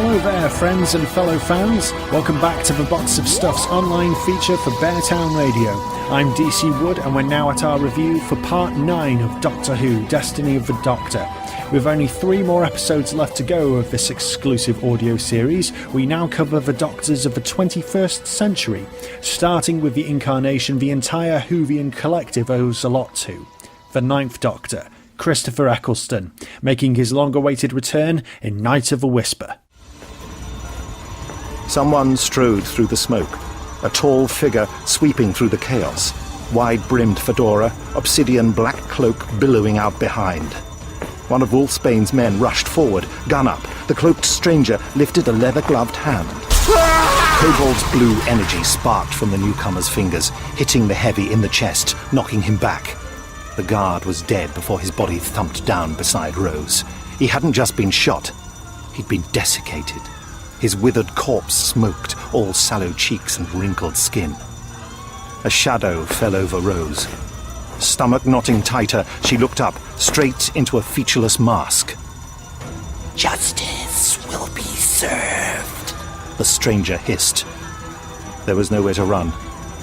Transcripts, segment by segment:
Hello there, friends and fellow fans. Welcome back to the Box of Stuff's online feature for Beartown Radio. I'm DC Wood, and we're now at our review for Part 9 of Doctor Who, Destiny of the Doctor. With only 3 more episodes left to go of this exclusive audio series, we now cover the Doctors of the 21st century, starting with the incarnation the entire Whovian collective owes a lot to, the 9th Doctor, Christopher Eccleston, making his long-awaited return in Night of the Whisper. Someone strode through the smoke, a tall figure sweeping through the chaos, wide-brimmed fedora, obsidian black cloak billowing out behind. One of Wolfsbane's men rushed forward, gun up. The cloaked stranger lifted a leather-gloved hand. Kobold's blue energy sparked from the newcomer's fingers, hitting the heavy in the chest, knocking him back. The guard was dead before his body thumped down beside Rose. He hadn't just been shot, he'd been desiccated. His withered corpse smoked, all sallow cheeks and wrinkled skin. A shadow fell over Rose. Stomach knotting tighter, she looked up, straight into a featureless mask. "Justice will be served," the stranger hissed. There was nowhere to run.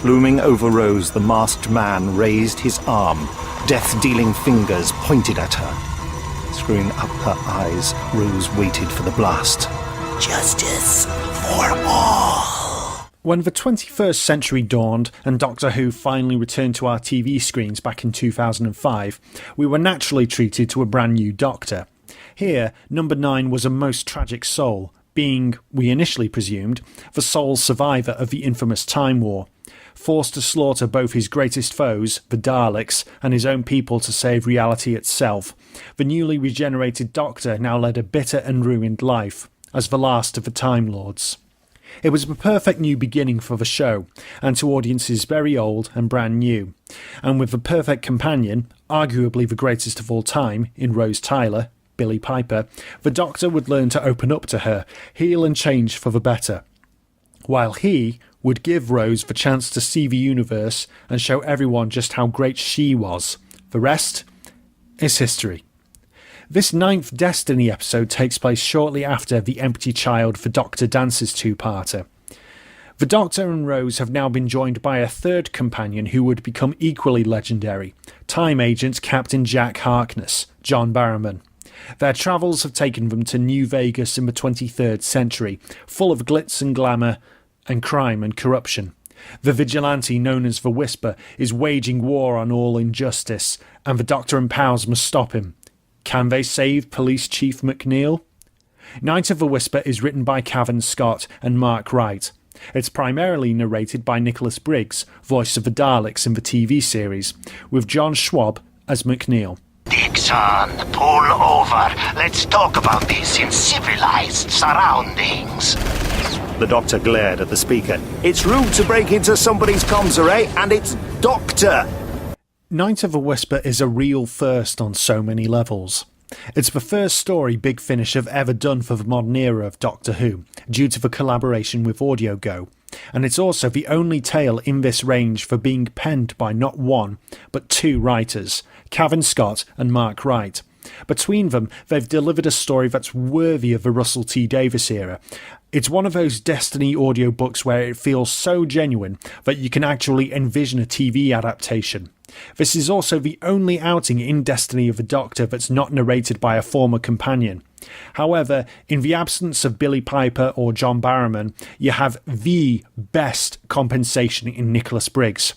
Looming over Rose, the masked man raised his arm. Death-dealing fingers pointed at her. Screwing up her eyes, Rose waited for the blast. "Justice for all." When the 21st century dawned and Doctor Who finally returned to our TV screens back in 2005, we were naturally treated to a brand new Doctor. Here, number 9 was a most tragic soul, being, we initially presumed, the sole survivor of the infamous Time War. Forced to slaughter both his greatest foes, the Daleks, and his own people to save reality itself, the newly regenerated Doctor now led a bitter and ruined life, as the last of the Time Lords. It was the perfect new beginning for the show, and to audiences very old and brand new. And with the perfect companion, arguably the greatest of all time, in Rose Tyler, Billie Piper, the Doctor would learn to open up to her, heal and change for the better. While he would give Rose the chance to see the universe and show everyone just how great she was. The rest is history. This 9th Destiny episode takes place shortly after The Empty Child for Doctor Dance's two-parter. The Doctor and Rose have now been joined by a third companion who would become equally legendary, Time Agent Captain Jack Harkness, John Barrowman. Their travels have taken them to New Vegas in the 23rd century, full of glitz and glamour and crime and corruption. The vigilante known as the Whisper is waging war on all injustice, and the Doctor and pals must stop him. Can they save Police Chief McNeil? Night of the Whisper is written by Cavan Scott and Mark Wright. It's primarily narrated by Nicholas Briggs, voice of the Daleks in the TV series, with John Schwab as McNeil. "Dixon, pull over. Let's talk about this in civilized surroundings." The Doctor glared at the speaker. "It's rude to break into somebody's comms array, and it's Doctor!" Night of the Whisper is a real first on so many levels. It's the first story Big Finish have ever done for the modern era of Doctor Who, due to the collaboration with AudioGo, and it's also the only tale in this range for being penned by not one, but 2 writers, Cavan Scott and Mark Wright. Between them, they've delivered a story that's worthy of the Russell T Davies era. It's one of those Destiny audiobooks where it feels so genuine that you can actually envision a TV adaptation. This is also the only outing in Destiny of the Doctor that's not narrated by a former companion. However, in the absence of Billie Piper or John Barrowman, you have the best compensation in Nicholas Briggs.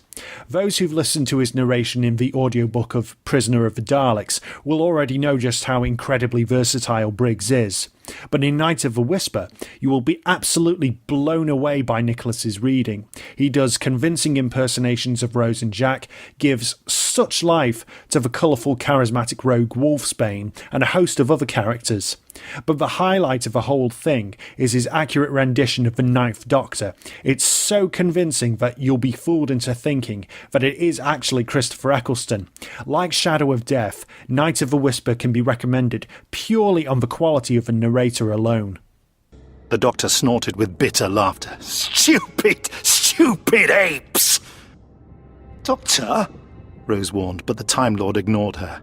Those who've listened to his narration in the audiobook of Prisoner of the Daleks will already know just how incredibly versatile Briggs is. But in Night of the Whisper, you will be absolutely blown away by Nicholas's reading. He does convincing impersonations of Rose and Jack, gives such life to the colourful, charismatic rogue Wolfsbane, and a host of other characters. But the highlight of the whole thing is his accurate rendition of the 9th Doctor. It's so convincing that you'll be fooled into thinking that it is actually Christopher Eccleston. Like Shadow of Death, Night of the Whisper can be recommended purely on the quality of the narrator alone. The Doctor snorted with bitter laughter. "Stupid, stupid apes!" "Doctor?" Rose warned, but the Time Lord ignored her.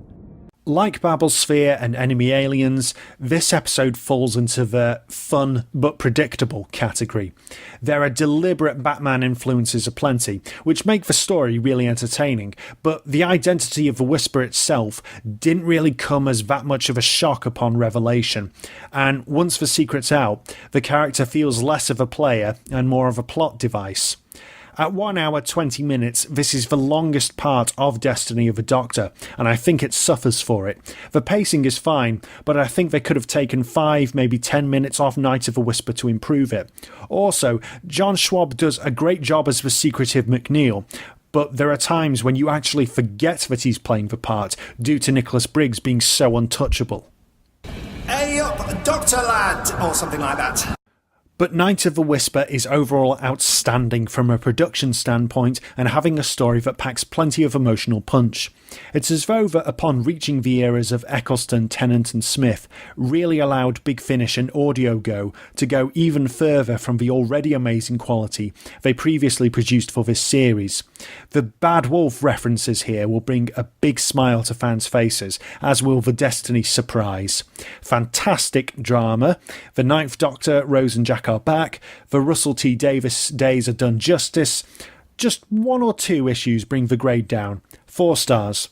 Like Babelsphere and Enemy Aliens, this episode falls into the fun but predictable category. There are deliberate Batman influences aplenty, which make the story really entertaining, but the identity of the Whisper itself didn't really come as that much of a shock upon revelation, and once the secret's out, the character feels less of a player and more of a plot device. At 1 hour 20 minutes, this is the longest part of Destiny of the Doctor, and I think it suffers for it. The pacing is fine, but I think they could have taken 5, maybe 10 minutes off Night of the Whisper to improve it. Also, John Schwab does a great job as the secretive McNeil, but there are times when you actually forget that he's playing the part, due to Nicholas Briggs being so untouchable. Hey up, Doctor Lad, or something like that. But Night of the Whisper is overall outstanding from a production standpoint and having a story that packs plenty of emotional punch. It's as though that upon reaching the eras of Eccleston, Tennant and Smith really allowed Big Finish and Audio Go to go even further from the already amazing quality they previously produced for this series. The Bad Wolf references here will bring a big smile to fans' faces, as will the Destiny surprise. Fantastic drama, the Ninth Doctor, Rose and Jack are back, the Russell T Davies days are done justice. Just 1 or 2 issues bring the grade down. 4 stars.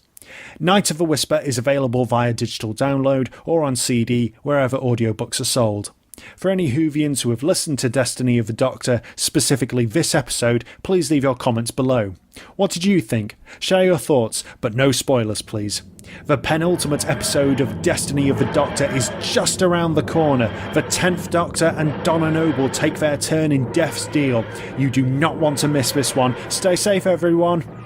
Night of the Whisper is available via digital download or on CD wherever audiobooks are sold. For any Whovians who have listened to Destiny of the Doctor, specifically this episode, please leave your comments below. What did you think? Share your thoughts, but no spoilers please. The penultimate episode of Destiny of the Doctor is just around the corner. The 10th Doctor and Donna Noble take their turn in Death's Deal. You do not want to miss this one. Stay safe everyone.